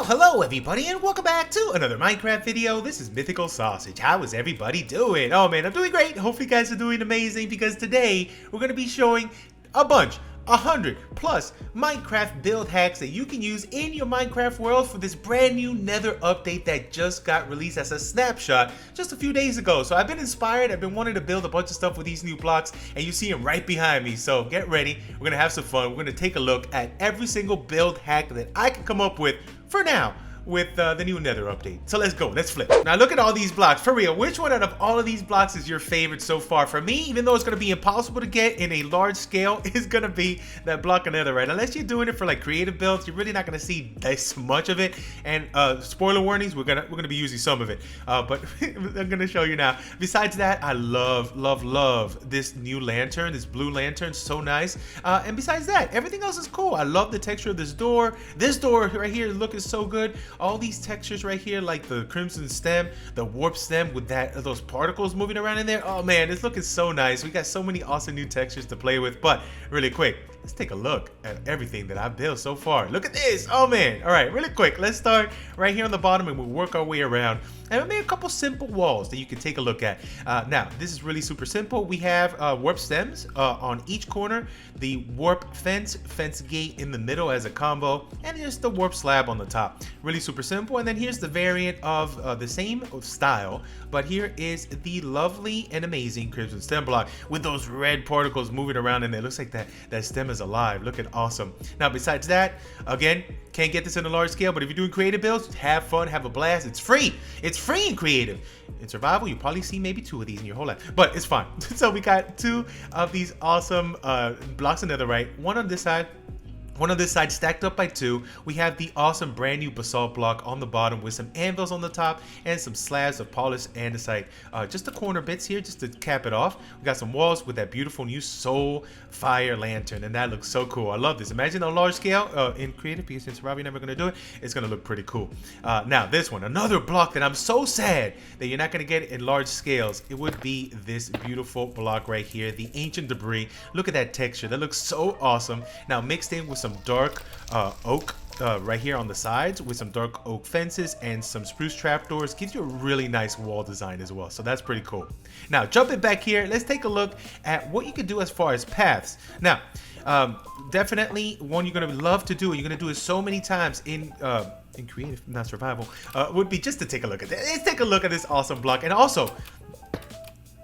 Hello everybody and welcome back to another Minecraft video. This is TheMythicalSausage. How is everybody doing? Oh man, I'm doing great. Hopefully you guys are doing amazing because today we're going to be showing a bunch, 100 plus Minecraft build hacks that you can use in your Minecraft world for this brand new Nether update that just got released as a snapshot just a few days ago. So I've been inspired. I've been wanting to build a bunch of stuff with these new blocks and you see them right behind me. So get ready. We're going to have some fun. We're going to take a look at every single build hack that I can come up with for now with the new Nether update. So let's go, let's flip. Now look at all these blocks. For real, which one out of all of these blocks is your favorite so far? For me, even though it's gonna be impossible to get in a large scale, is gonna be that block of netherite. Unless you're doing it for like creative builds, you're really not gonna see this much of it. And spoiler warnings, we're gonna be using some of it. But I'm gonna show you now. Besides that, I love this new lantern, this blue lantern, so nice. And besides that, everything else is cool. I love the texture of this door. This door right here is looking so good. All these textures right here, like the crimson stem, the warp stem with those particles moving around in there. Oh man, it's looking so nice. We got so many awesome new textures to play with. But really quick, let's take a look at everything that I've built so far. Look at this. Oh man. All right, really quick, let's start right here on the bottom and we'll work our way around. And I made a couple simple walls that you can take a look at. Now, this is really super simple. We have warp stems on each corner, the warp fence gate in the middle as a combo, and just the warp slab on the top. Really super simple. And then here's the variant of the same style, but here is the lovely and amazing crimson stem block with those red particles moving around in there. It looks like that stem is alive. Looking awesome. Now, besides that, again, can't get this in a large scale, but if you're doing creative builds, have fun, have a blast. It's free. It's free and creative. In survival, you probably see maybe 2 of these in your whole life, but it's fine. So we got 2 of these awesome blocks of netherite, one on this side, one on this side, stacked up by 2. We have the awesome brand new basalt block on the bottom with some anvils on the top and some slabs of polished andesite. Just the corner bits here just to cap it off. We got some walls with that beautiful new soul fire lantern, and that looks so cool. I love this. Imagine on a large scale in creative, because since Robbie never gonna do it, it's gonna look pretty cool. Now this one, another block that I'm so sad that you're not gonna get in large scales. It would be this beautiful block right here, the ancient debris. Look at that texture. That looks so awesome. Now mixed in with some dark oak right here on the sides with some dark oak fences and some spruce trapdoors, gives you a really nice wall design as well. So that's pretty cool. Now jumping back here, let's take a look at what you can do as far as paths. Now definitely one you're gonna love to do, and you're gonna do it so many times in creative, not survival, would be just to take a look at that. Let's take a look at this awesome block, and also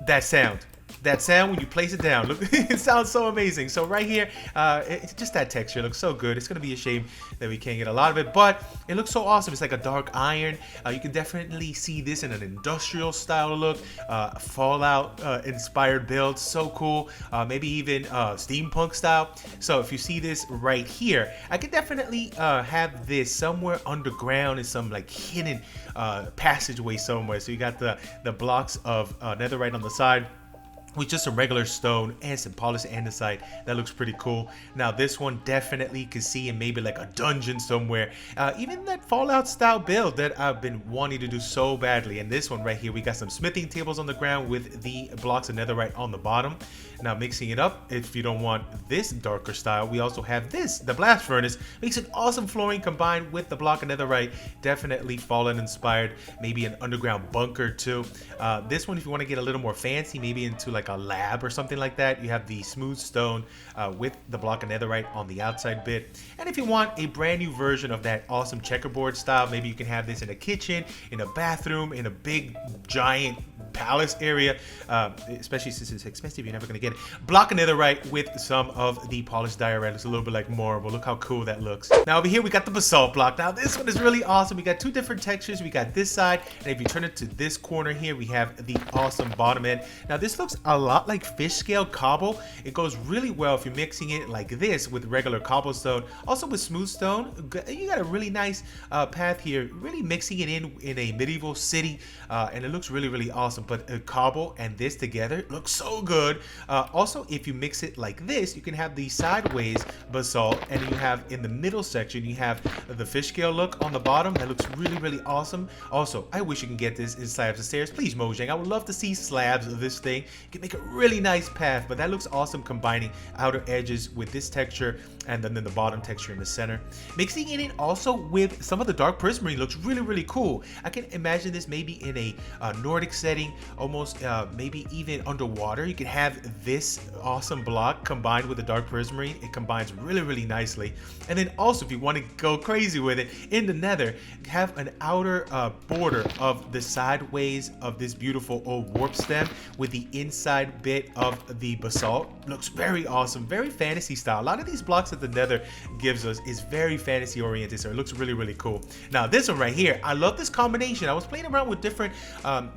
that sound. That sound when you place it down, look, it sounds so amazing. So right here, it's just that texture looks so good. It's gonna be a shame that we can't get a lot of it, but it looks so awesome. It's like a dark iron. You can definitely see this in an industrial style look, Fallout inspired build, so cool. Maybe even steampunk style. So if you see this right here, I could definitely have this somewhere underground in some like hidden passageway somewhere. So you got the blocks of netherite on the side with just some regular stone and some polished andesite. That looks pretty cool. Now this one definitely could see in maybe like a dungeon somewhere. Even that Fallout style build that I've been wanting to do so badly. And this one right here, we got some smithing tables on the ground with the blocks of netherite on the bottom. Now mixing it up, if you don't want this darker style, we also have this, the blast furnace. Makes an awesome flooring combined with the block of netherite. Definitely Fallout inspired, maybe an underground bunker too. This one, if you want to get a little more fancy, maybe into like a lab or something like that, you have the smooth stone with the block of netherite on the outside bit. And if you want a brand new version of that awesome checkerboard style, maybe you can have this in a kitchen, in a bathroom, in a big giant palace area, especially since it's expensive, you're never going to get it. Block of netherite with some of the polished diorite. It's a little bit like marble. Look how cool that looks. Now over here we got the basalt block. Now this one is really awesome. We got 2 different textures. We got this side, and if you turn it to this corner here, we have the awesome bottom end. Now this looks a lot like fish scale cobble. It goes really well if you're mixing it like this with regular cobblestone, also with smooth stone. You got a really nice path here, really mixing it in a medieval city, and it looks really awesome. But cobble and this together looks so good. Also, if you mix it like this, you can have the sideways basalt, and you have in the middle section, you have the fish scale look on the bottom. That looks really awesome. Also, I wish you can get this in slabs of stairs. Please, Mojang, I would love to see slabs of this thing. You can make a really nice path. But that looks awesome, combining outer edges with this texture and then the bottom texture in the center. Mixing it in also with some of the dark prismarine looks really cool. I can imagine this maybe in a Nordic setting, almost maybe even underwater. You can have this awesome block combined with the dark prismarine. It combines really nicely. And then also, if you want to go crazy with it, in the Nether, have an outer border of the sideways of this beautiful old warp stem with the inside bit of the basalt. Looks very awesome, very fantasy style. A lot of these blocks that the Nether gives us is very fantasy oriented, so it looks really cool. Now this one right here, I love this combination. I was playing around with different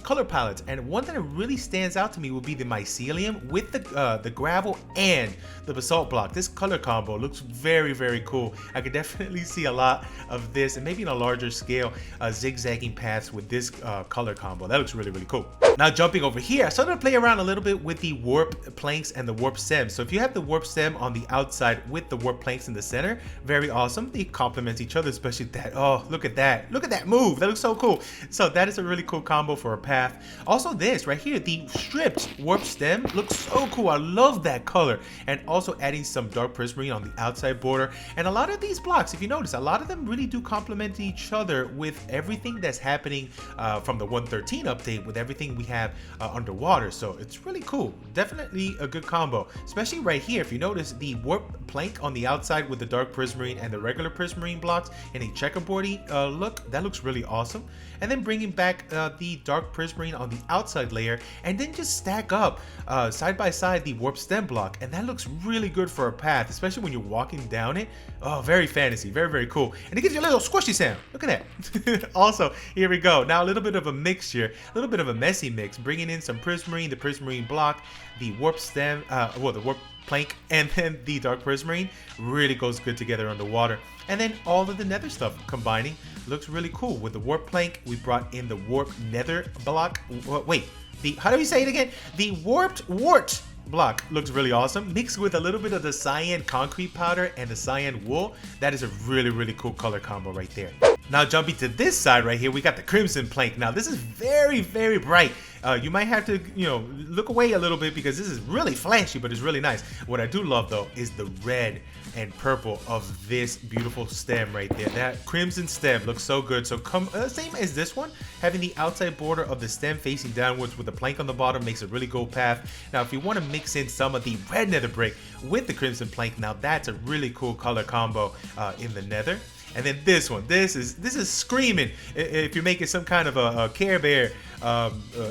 color palettes, and one that really stands out to me would be the mycelium with the gravel and the basalt block. This color combo looks very cool. I could definitely see a lot of this, and maybe in a larger scale, zigzagging paths with this color combo. That looks really cool. Now jumping over here, I started to play around a little bit with the warp planks and the warp stem. So if you have the warp stem on the outside with the warp planks in the center, very awesome. They complement each other, especially that. Oh, look at that. Look at that move. That looks so cool. So that is a really cool combo for a path. Also this right here, the stripped warp stem looks so cool. I love that color. And also adding some dark prismarine on the outside border. And a lot of these blocks, if you notice, a lot of them really do complement each other with everything that's happening from the 1.13 update, with everything we have underwater. So it's really cool. Definitely a good combo, especially right here. If you notice the warp plank on the outside with the dark prismarine and the regular prismarine blocks in a checkerboardy look, that looks really awesome. And then bringing back the dark prismarine on the outside layer, and then just stack up side by side the warp stem block, and that looks really good for a path, especially when you're walking down it. Oh, very fantasy, very cool. And it gives you a little squishy sound. Look at that. Also, here we go. Now a little bit of a mixture, a little bit of a messy mix, bringing in some prismarine, the prismarine block, the warp stem, well, the warp plank, and then the dark prismarine. Really goes good together underwater. And then all of the nether stuff combining looks really cool. With the warp plank, we brought in the warp nether block. Wait, how do we say it again? The warped wart block looks really awesome, mixed with a little bit of the cyan concrete powder and the cyan wool. That is a really cool color combo right there. Now jumping to this side right here, we got the crimson plank. Now this is very bright. You might have to, look away a little bit because this is really flashy, but it's really nice. What I do love though is the red and purple of this beautiful stem right there. That crimson stem looks so good. So same as this one, having the outside border of the stem facing downwards with the plank on the bottom makes a really cool path. Now if you want to mix in some of the red nether brick with the crimson plank, now that's a really cool color combo in the nether. And then this one, this is screaming. If you're making some kind of a Care Bear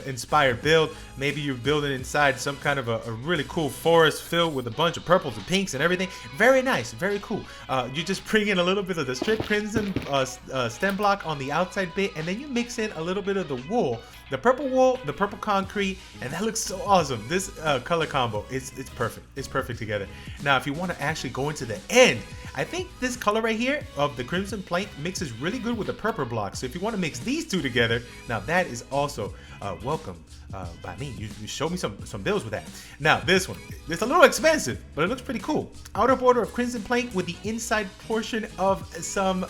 inspired build, maybe you're building inside some kind of a really cool forest filled with a bunch of purples and pinks and everything. Very nice, very cool. You just bring in a little bit of the strip crimson stem block on the outside bit, and then you mix in a little bit of the wool, the purple wool, the purple concrete, and that looks so awesome. This color combo, it's perfect. It's perfect together. Now, if you want to actually go into the end, I think this color right here of the crimson plank mixes really good with the purple block. So if you want to mix these two together, now that is also welcome by me. You showed me some builds with that. Now this one, it's a little expensive, but it looks pretty cool. Outer border of crimson plank with the inside portion of some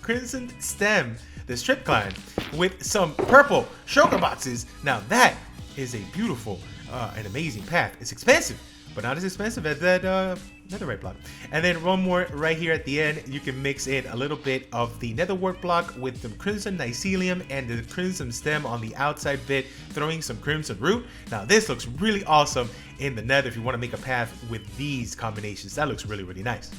crimson stem, the strip climb, with some purple sugar boxes. Now that is a beautiful and amazing path. It's expensive, but not as expensive as that netherite block. And then one more right here at the end, you can mix in a little bit of the nether wart block with the crimson mycelium and the crimson stem on the outside bit, throwing some crimson root. Now this looks really awesome in the nether if you want to make a path with these combinations. That looks really nice.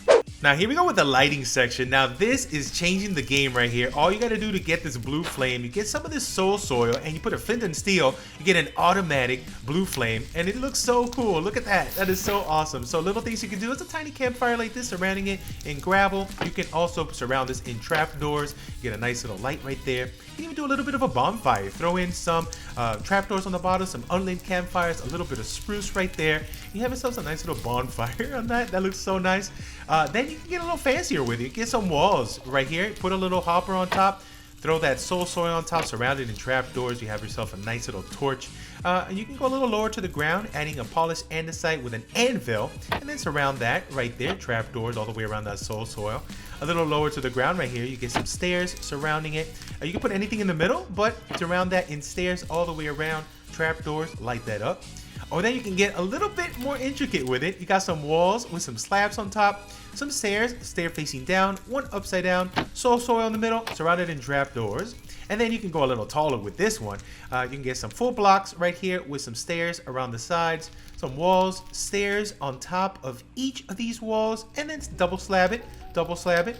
Now here we go with the lighting section. Now this is changing the game right here. All you got to do to get this blue flame, you get some of this soul soil and you put a flint and steel, you get an automatic blue flame, and it looks so cool. Look at that. That is so awesome. So little things you can do is a tiny campfire like this, surrounding it in gravel. You can also surround this in trapdoors, get a nice little light right there. You can even do a little bit of a bonfire. Throw in some trapdoors on the bottom, some unlit campfires, a little bit of spruce right there. You have yourself a nice little bonfire on that. That looks so nice. Then you can get a little fancier with it. Get some walls right here. Put a little hopper on top. Throw that soul soil on top, surrounded in trapdoors. You have yourself a nice little torch. And you can go a little lower to the ground, adding a polished andesite with an anvil, and then surround that right there, trapdoors all the way around that soul soil. A little lower to the ground right here, you get some stairs surrounding it. You can put anything in the middle, but surround that in stairs all the way around, trapdoors, light that up. Or then you can get a little bit more intricate with it. You got some walls with some slabs on top, some stairs, stair facing down, one upside down, soil in the middle, surrounded in trapdoors. And then you can go a little taller with this one. You can get some full blocks right here with some stairs around the sides, some walls, stairs on top of each of these walls, and then double slab it,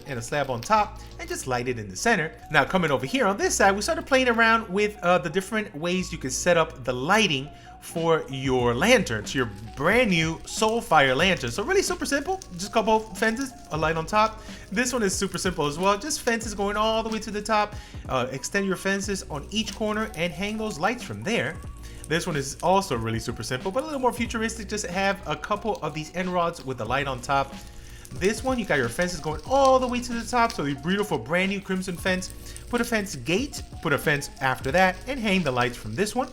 and a slab on top, and just light it in the center. Now coming over here on this side, we started playing around with the different ways you could set up the lighting for your lanterns, your brand new Soulfire lantern. So really super simple, just a couple fences, a light on top. This one is super simple as well, just fences going all the way to the top. Extend your fences on each corner and hang those lights from there. This one is also really super simple, but a little more futuristic. Just have a couple of these end rods with the light on top. This one, you got your fences going all the way to the top, so the beautiful brand new crimson fence. Put a fence gate, put a fence after that, and hang the lights from this one.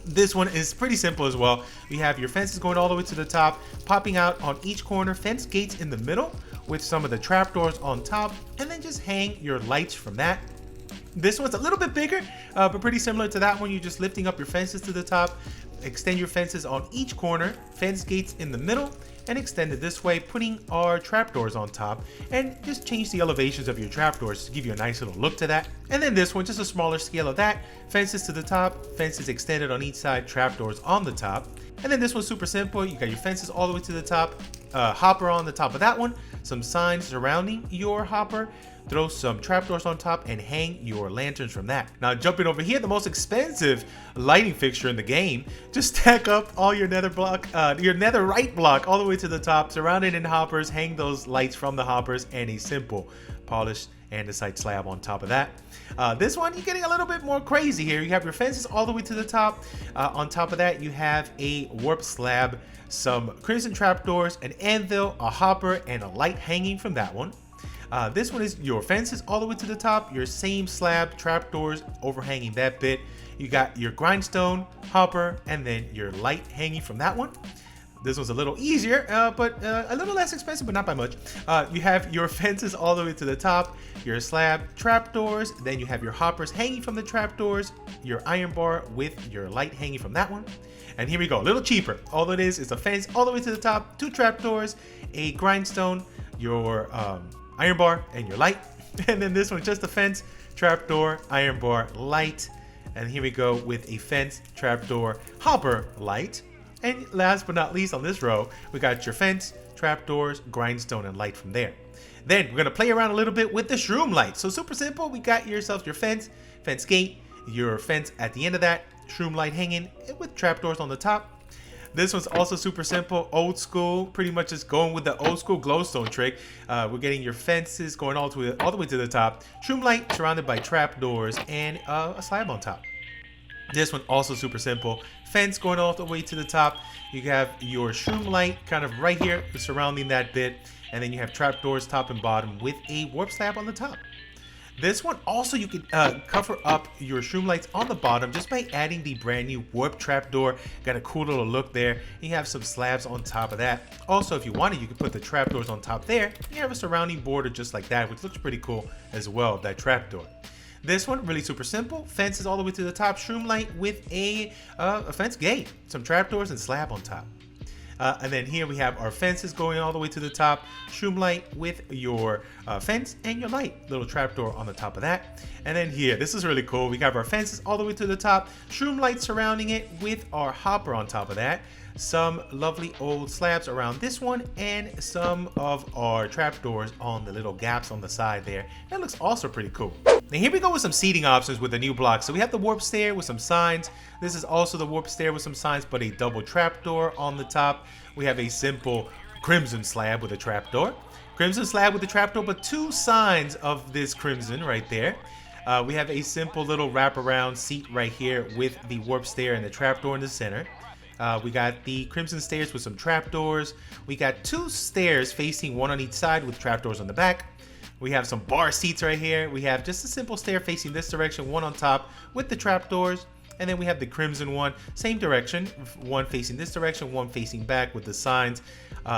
This one is pretty simple as well. We have your fences going all the way to the top, popping out on each corner, fence gates in the middle with some of the trapdoors on top, and then just hang your lights from that. This one's a little bit bigger, but pretty similar to that one. You're just lifting up your fences to the top, extend your fences on each corner, fence gates in the middle, and extend it this way, putting our trapdoors on top, and just change the elevations of your trapdoors to give you a nice little look to that. And then this one, just a smaller scale of that, fences to the top, fences extended on each side, trapdoors on the top. And then this one's super simple. You got your fences all the way to the top, hopper on the top of that one, some signs surrounding your hopper, throw some trapdoors on top, and hang your lanterns from that. Now jumping over here, the most expensive lighting fixture in the game, just stack up all your nether block, your netherite block all the way to the top, surrounded in hoppers, hang those lights from the hoppers, and a simple polished andesite slab on top of that. This one, you're getting a little bit more crazy here. You have your fences all the way to the top. On top of that, you have a warp slab, some crimson trapdoors, an anvil, a hopper, and a light hanging from that one. This one is your fences all the way to the top, your same slab, trapdoors overhanging that bit. You got your grindstone, hopper, and then your light hanging from that one. This one's a little easier, but a little less expensive, but not by much. You have your fences all the way to the top, your slab, trapdoors, then you have your hoppers hanging from the trapdoors, your iron bar with your light hanging from that one. And here we go, a little cheaper. All it is a fence all the way to the top, 2 trapdoors, a grindstone, your iron bar, and your light. And then this one, just a fence, trapdoor, iron bar, light. And here we go with a fence, trapdoor, hopper, light. And last but not least on this row, we got your fence, trapdoors, grindstone, and light from there. Then we're gonna play around a little bit with the shroom light. So super simple, we got yourself your fence, fence gate, your fence at the end of that, shroom light hanging with trapdoors on the top. This one's also super simple, old school, pretty much just going with the old school glowstone trick. We're getting your fences going all the way to the top, shroom light surrounded by trapdoors, and a slab on top. This one also super simple, fence going all the way to the top. You have your shroom light kind of right here surrounding that bit, and then you have trapdoors top and bottom with a warp slab on the top. This one also, you can cover up your shroom lights on the bottom just by adding the brand new warp trapdoor. Got a cool little look there. You have some slabs on top of that. Also, if you wanted, you could put the trapdoors on top there. You have a surrounding border just like that, which looks pretty cool as well, that trapdoor. This one, really super simple. Fences all the way to the top, shroom light with a fence gate, some trapdoors, and slab on top. And then here we have our fences going all the way to the top, shroom light with your fence and your light, little trapdoor on the top of that. And then here, this is really cool. We got our fences all the way to the top, shroom light surrounding it with our hopper on top of that. Some lovely old slabs around this one, and some of our trapdoors on the little gaps on the side there. That looks also pretty cool. Now here we go with some seating options with the new block. So we have the warp stair with some signs. This is also the warp stair with some signs, but a double trapdoor on the top. We have a simple crimson slab with a trapdoor. Crimson slab with a trapdoor, but 2 signs of this crimson right there. We have a simple little wraparound seat right here with the warp stair and the trapdoor in the center. We got the crimson stairs with some trapdoors. We got 2 stairs facing one on each side with trapdoors on the back. We have some bar seats right here. We have just a simple stair facing this direction, one on top with the trapdoors. And then we have the crimson one, same direction, one facing this direction, one facing back with the signs.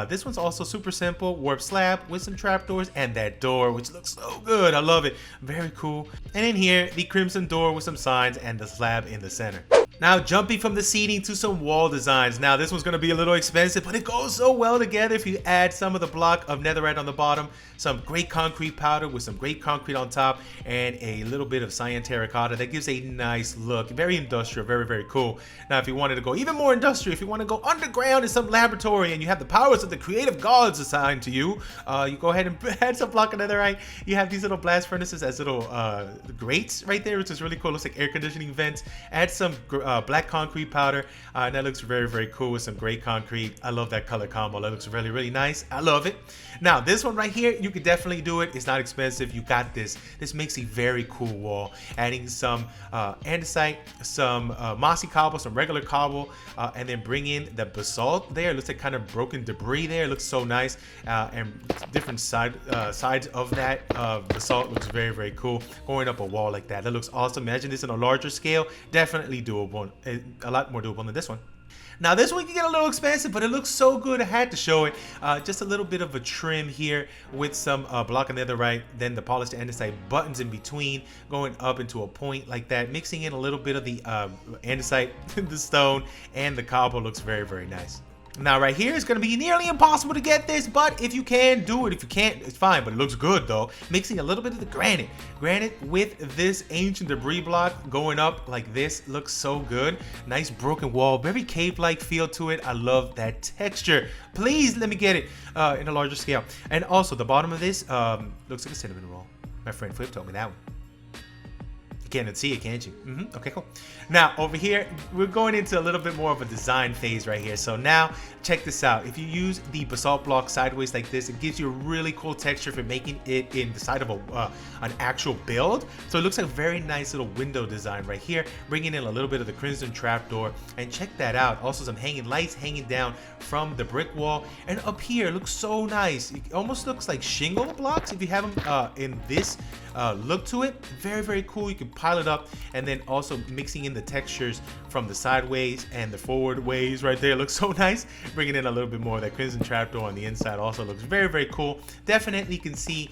This one's also super simple, warp slab with some trapdoors and that door, which looks so good. I love it. Very cool. And in here, the crimson door with some signs and the slab in the center. Now jumping from the seating to some wall designs. Now this one's going to be a little expensive, but it goes so well together if you add some of the block of netherite on the bottom, some great concrete powder with some great concrete on top, and a little bit of cyan terracotta. That gives a nice look. Very industrial, very, very cool. Now if you wanted to go even more industrial, if you want to go underground in some laboratory and you have the powers of the creative gods assigned to you, you go ahead and add some block of netherite. You have these little blast furnaces as little grates right there, which is really cool. Looks like air conditioning vents. Add some black concrete powder, and that looks very, very cool with some great concrete. I love that color combo. That looks really, really nice. I love it. Now this one right here, you could definitely do it. It's not expensive. You got this. This makes a very cool wall. Adding some andesite, some mossy cobble, some regular cobble, and then bring in the basalt there. It looks like kind of broken debris there. It looks so nice, and different sides of that basalt looks very, very cool. Going up a wall like that, that looks awesome. Imagine this on a larger scale. Definitely doable. A lot more doable than this one. Now this one can get a little expensive, but it looks so good I had to show it. Just a little bit of a trim here with some block of netherite, then the polished andesite buttons in between, going up into a point like that, mixing in a little bit of the andesite, the stone, and the cobble. Looks very, very nice. Now right here, it's going to be nearly impossible to get this, but if you can, do it. If you can't, it's fine, but it looks good though. Mixing a little bit of the granite with this ancient debris block going up like this looks so good. Nice broken wall, very cave-like feel to it. I love that texture. Please let me get it in a larger scale. And also the bottom of this looks like a cinnamon roll. My friend Flip told me that one. You can't see it, can't you? Okay, cool. Now over here, we're going into a little bit more of a design phase right here. So now check this out. If you use the basalt block sideways like this, it gives you a really cool texture for making it in the side of an actual build. So it looks like a very nice little window design right here, bringing in a little bit of the crimson trapdoor. And check that out. Also some hanging lights hanging down from the brick wall. And up here, it looks so nice. It almost looks like shingle blocks if you have them in this look to it. Very, very cool. You can pile it up, and then also mixing in the textures from the sideways and the forward ways right there. Looks so nice. Bringing in a little bit more of that crimson trapdoor on the inside also looks very, very cool. Definitely can see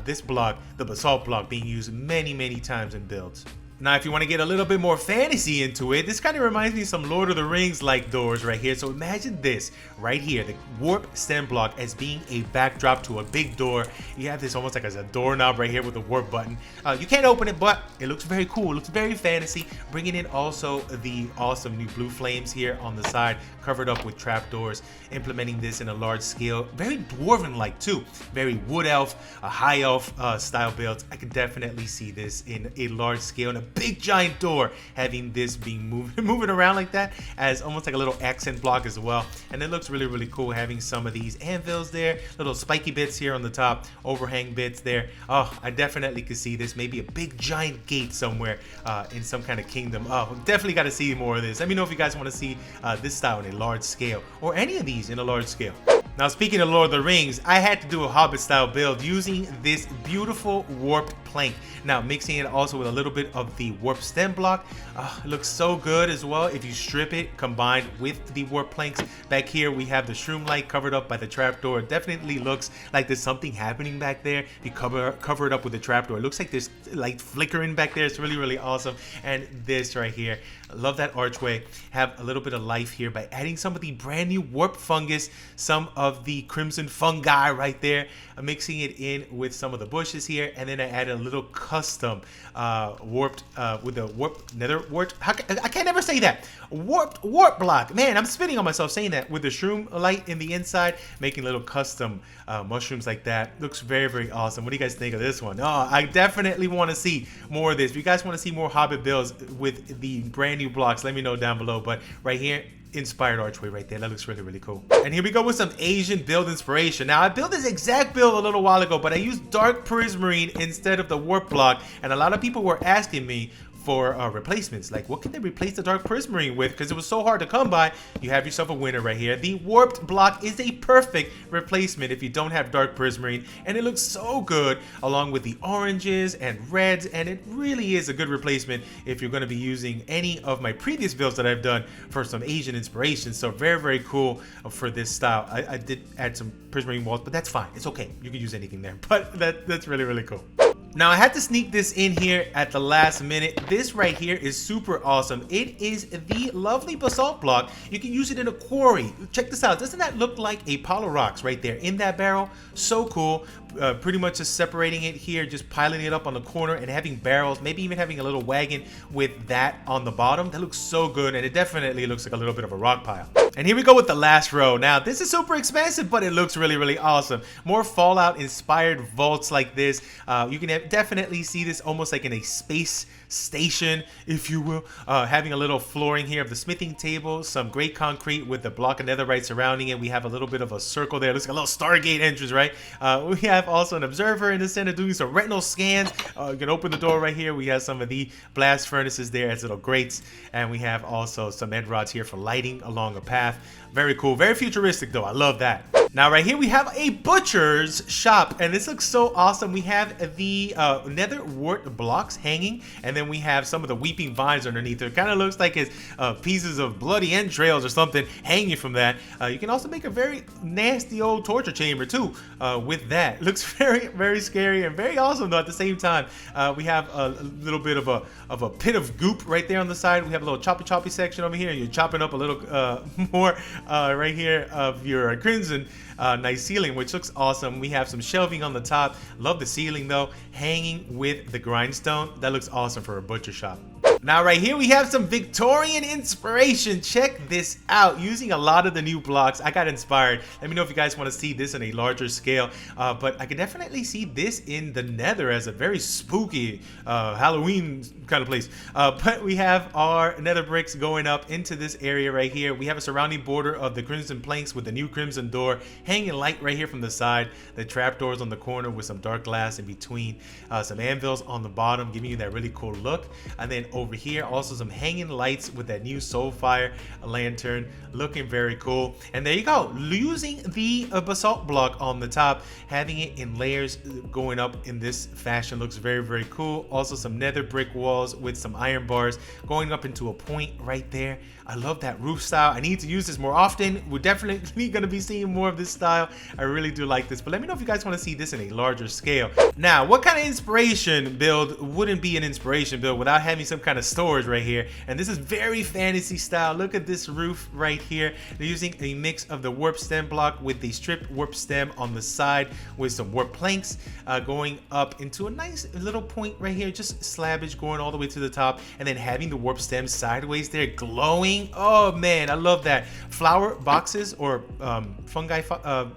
this block, the basalt block, being used many, many times in builds. Now, if you want to get a little bit more fantasy into it, this kind of reminds me of some Lord of the Rings like doors right here. So imagine this right here, the warp stem block as being a backdrop to a big door. You have this almost like as a doorknob right here with a warp button. You can't open it, but it looks very cool. It looks very fantasy. Bringing in also the awesome new blue flames here on the side, covered up with trapdoors. Implementing this in a large scale, very dwarven-like too. Very wood elf, a high elf style build. I can definitely see this in a large scale and a big giant door, having this being moving around like that as almost like a little accent block as well. And it looks really, really cool having some of these anvils there, little spiky bits here on the top, overhang bits there. Oh, I definitely could see this, maybe a big giant gate somewhere in some kind of kingdom. Oh, definitely got to see more of this. Let me know if you guys want to see this style in a large scale, or any of these in a large scale. Now, speaking of Lord of the Rings, I had to do a Hobbit style build using this beautiful warped plank. Now, mixing it also with a little bit of the warped stem block. It looks so good as well if you strip it combined with the warped planks. Back here, we have the shroom light covered up by the trapdoor. It definitely looks like there's something happening back there. If you cover it up with the trapdoor, it looks like there's light flickering back there. It's really, really awesome. And this right here, I love that archway. Have a little bit of life here by adding some of the brand new warped fungus, some of the crimson fungi right there, mixing it in with some of the bushes here, and then I added a little custom warped with the warped nether wart. I can't ever say that. Warped warp block. Man, I'm spitting on myself saying that, with the shroom light in the inside, making little custom mushrooms like that. Looks very, very awesome. What do you guys think of this one? Oh, I definitely want to see more of this. If you guys want to see more Hobbit builds with the brand new blocks, let me know down below. But right here, inspired archway right there. That looks really, really cool. And here we go with some Asian build inspiration. Now, I built this exact build a little while ago, but I used dark prismarine instead of the warp block. And a lot of people were asking me for replacements, like what can they replace the dark prismarine with, because it was so hard to come by. You have yourself a winner right here. The warped block is a perfect replacement if you don't have dark prismarine, and it looks so good along with the oranges and reds, and it really is a good replacement if you're going to be using any of my previous builds that I've done for some Asian inspiration. So very, very cool for this style. I did add some prismarine walls, but that's fine. It's okay. You can use anything there, but that's really, really cool. Now I had to sneak this in here at the last minute. This right here is super awesome. It is the lovely basalt block. You can use it in a quarry. Check this out. Doesn't that look like a pile of rocks right there in that barrel? So cool. Pretty much just separating it here, just piling it up on the corner and having barrels, maybe even having a little wagon with that on the bottom. That looks so good, and it definitely looks like a little bit of a rock pile. And here we go with the last row. Now this is super expensive, but it looks really, really awesome. More Fallout inspired vaults like this. You can definitely see this almost like in a space station, if you will. Having a little flooring here of the smithing table, some great concrete with the block of netherite surrounding it. We have a little bit of a circle there. Looks like a little Stargate entrance, right? We have also an observer in the center doing some retinal scans. You can open the door right here. We have some of the blast furnaces there as little grates, and we have also some end rods here for lighting along a path. Very cool, very futuristic though. I love that. Now right here we have a butcher's shop, and this looks so awesome. We have the nether wart blocks hanging, and then we have some of the weeping vines underneath. It kind of looks like it's pieces of bloody entrails or something hanging from that. You can also make a very nasty old torture chamber too with that. Looks very, very scary and very awesome though at the same time. We have a little bit of a pit of goop right there on the side. We have a little choppy section over here. You're chopping up a little more right here of your crimson nice ceiling, which looks awesome. We have some shelving on the top. Love the ceiling though, hanging with the grindstone. That looks awesome for a butcher shop. Now right here we have some Victorian Inspiration. Check this out. Using a lot of the new blocks, I got inspired. Let me know if you guys want to see this in a larger scale. But I can definitely see this in the Nether as a very spooky Halloween kind of place. But we have our Nether bricks going up into this area right here. We have a surrounding border of the crimson planks with the new crimson door hanging light right here from the side. The trapdoors on the corner with some dark glass in between. Some anvils on the bottom giving you that really cool look. And then over here also some hanging lights with that new Soulfire lantern, looking very cool. And there you go, using the basalt block on the top, having it in layers going up in this fashion looks very, very cool. Also some nether brick walls with some iron bars going up into a point right there. I love that roof style. I need to use this more often. We're definitely going to be seeing more of this style. I really do like this, but let me know if you guys want to see this in a larger scale. Now, what kind of inspiration build wouldn't be an inspiration build without having some kind of storage right here? And this is very fantasy style. Look at this roof right here. They're using a mix of the warp stem block with the stripped warp stem on the side with some warp planks going up into a nice little point right here, just slabbage going all the way to the top, and then having the warp stem sideways there glowing. Oh man, I love that. Flower boxes or fungi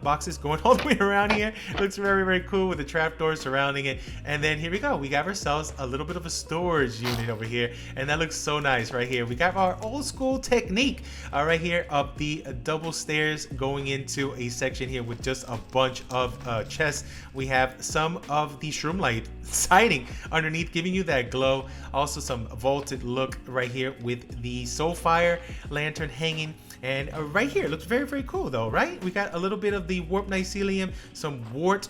boxes going all the way around here. Looks very, very cool with the trapdoors surrounding it. And then here we go. We got ourselves a little bit of a storage unit over here, and that looks so nice right here. We got our old school technique right here of the double stairs going into a section here with just a bunch of chests. We have some of the shroomlight siding underneath giving you that glow. Also some vaulted look right here with the Soulfire lantern hanging. And right here looks very, very cool though, right? We got a little bit of the warp mycelium, some warped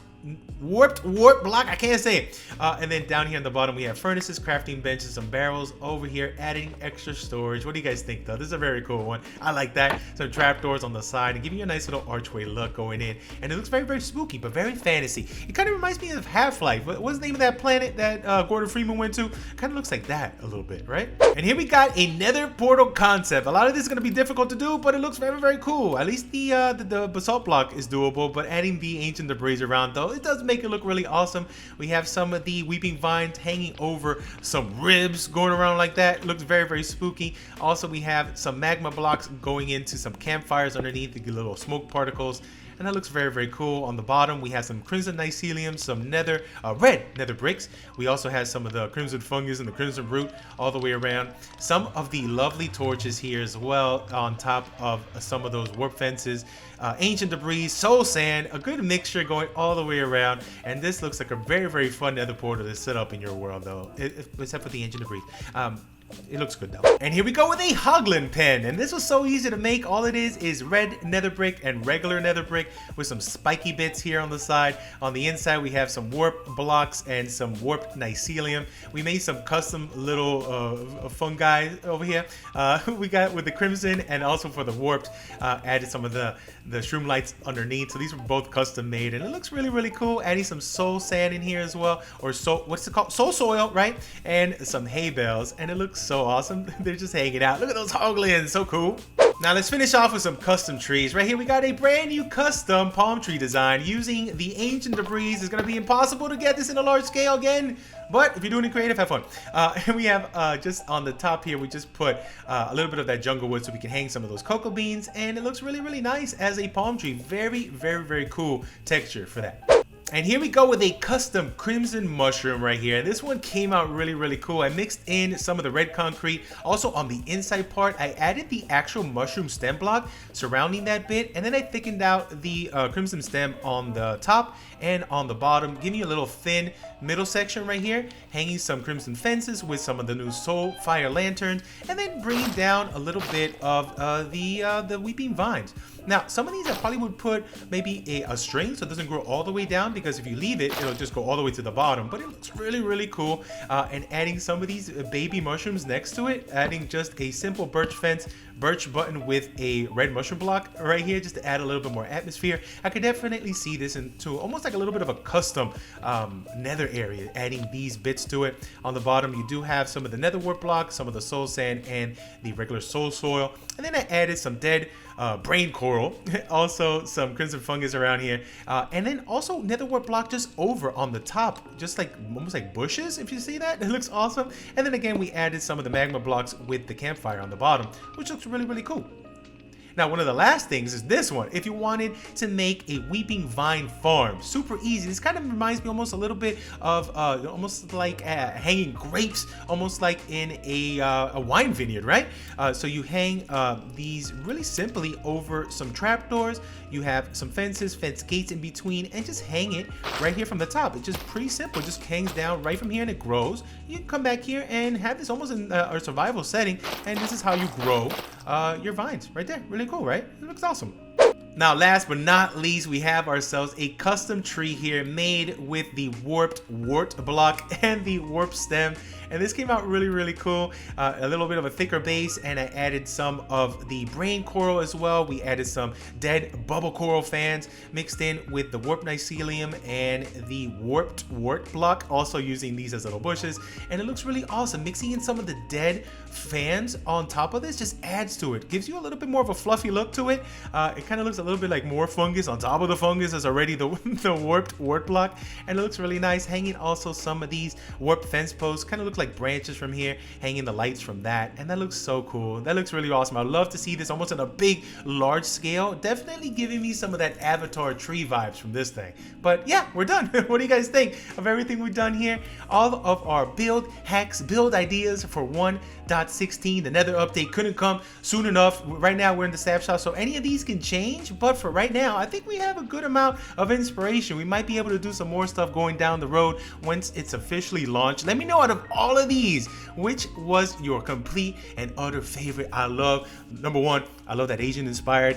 block, I can't say it. And then down here on the bottom we have furnaces, crafting benches, some barrels over here, adding extra storage. What do you guys think though? This is a very cool one. I like that. Some trapdoors on the side and giving you a nice little archway look going in. And it looks very, very spooky, but very fantasy. It kind of reminds me of Half-Life. What's the name of that planet that Gordon Freeman went to? Kind of looks like that a little bit, right? And here we got a Nether Portal concept. A lot of this is going to be difficult to do, but it looks very, very cool. At least the basalt block is doable, but adding the ancient debris around though, it does make it look really awesome. We have some of the weeping vines hanging over some ribs going around like that. It looks very, very spooky. Also, we have some magma blocks going into some campfires underneath to get little smoke particles. And that looks very, very cool. On the bottom, we have some crimson mycelium, some red nether bricks. We also have some of the crimson fungus and the crimson root all the way around. Some of the lovely torches here as well on top of some of those warp fences. Ancient debris, soul sand, a good mixture going all the way around. And this looks like a very, very fun nether portal to set up in your world though, except for the ancient debris. It looks good though. And here we go with a Huglin Pen. And this was so easy to make. All it is red nether brick and regular nether brick with some spiky bits here on the side. On the inside, we have some warp blocks and some warped mycelium. We made some custom little fungi over here. We got with the crimson, and also for the warped, added some of the shroom lights underneath. So these were both custom made, and it looks really, really cool. Adding some soul sand in here as well, or what's it called? Soul soil, right? And some hay bales, and it looks so awesome. They're just hanging out. Look at those hoglins, so cool. Now let's finish off with some custom trees. Right here we got a brand new custom palm tree design using the ancient debris. It's gonna be impossible to get this in a large scale again, but if you're doing it creative, have fun. And we have just on the top here, we just put a little bit of that jungle wood so we can hang some of those cocoa beans, and it looks really, really nice as a palm tree. Very, very, very cool texture for that. And here we go with a custom crimson mushroom right here. This one came out really, really cool. I mixed in some of the red concrete. Also on the inside part, I added the actual mushroom stem block surrounding that bit. And then I thickened out the crimson stem on the top and on the bottom, giving you a little thin middle section right here, hanging some crimson fences with some of the new soul fire lanterns, and then bringing down a little bit of the weeping vines. Now, some of these I probably would put maybe a string so it doesn't grow all the way down, because if you leave it, it'll just go all the way to the bottom. But it looks really, really cool. And adding some of these baby mushrooms next to it, adding just a simple birch fence, birch button with a red mushroom block right here, just to add a little bit more atmosphere. I could definitely see this into almost like a little bit of a custom nether area, adding these bits to it. On the bottom, you do have some of the nether wart block, some of the soul sand, and the regular soul soil. And then I added some dead brain coral, also some crimson fungus around here, and then also nether wart block just over on the top, just like almost like bushes, if you see that. It looks awesome. And then again, we added some of the magma blocks with the campfire on the bottom, which looks really, really cool. Now, one of the last things is this one. If you wanted to make a weeping vine farm, super easy. This kind of reminds me almost a little bit of almost like hanging grapes, almost like in a wine vineyard, right? So you hang these really simply over some trapdoors. You have some fences, fence gates in between, and just hang it right here from the top. It's just pretty simple. It just hangs down right from here and it grows. You can come back here and have this almost in a survival setting, and this is how you grow your vines right there. Really cool, right? It looks awesome. Now, last but not least, we have ourselves a custom tree here made with the warped wart block and the warp stem. And this came out really, really cool. A little bit of a thicker base, and I added some of the brain coral as well. We added some dead bubble coral fans mixed in with the warped mycelium and the warped wart block, also using these as little bushes. And it looks really awesome. Mixing in some of the dead fans on top of this just adds to it. Gives you a little bit more of a fluffy look to it. It kind of looks a little bit like more fungus on top of the fungus as already the warped wart block. And it looks really nice. Hanging also some of these warped fence posts. Kind of looks like branches from here, hanging the lights from that, and that looks so cool. That looks really awesome. I'd love to see this almost on a big, large scale. Definitely giving me some of that Avatar tree vibes from this thing. But yeah, we're done. What do you guys think of everything we've done here? All of our build hacks, build ideas for 1.16. The Nether update couldn't come soon enough. Right now we're in the Snapshot, so any of these can change, but for right now, I think we have a good amount of inspiration. We might be able to do some more stuff going down the road once it's officially launched. Let me know, out of all of these, which was your complete and utter favorite. I love, number one, I love that Asian inspired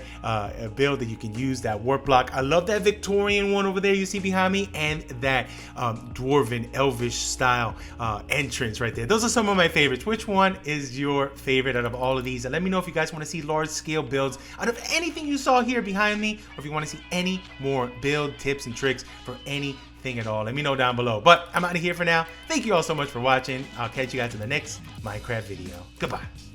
build that you can use, that warp block. I love that Victorian one over there you see behind me, and that dwarven elvish style entrance right there. Those are some of my favorites. Which one is your favorite out of all of these? And let me know if you guys want to see large scale builds out of anything you saw here behind me, or if you want to see any more build tips and tricks for anything at all. Let me know down below. But I'm out of here for now. Thank you all so much for watching. I'll catch you guys in the next Minecraft video. Goodbye.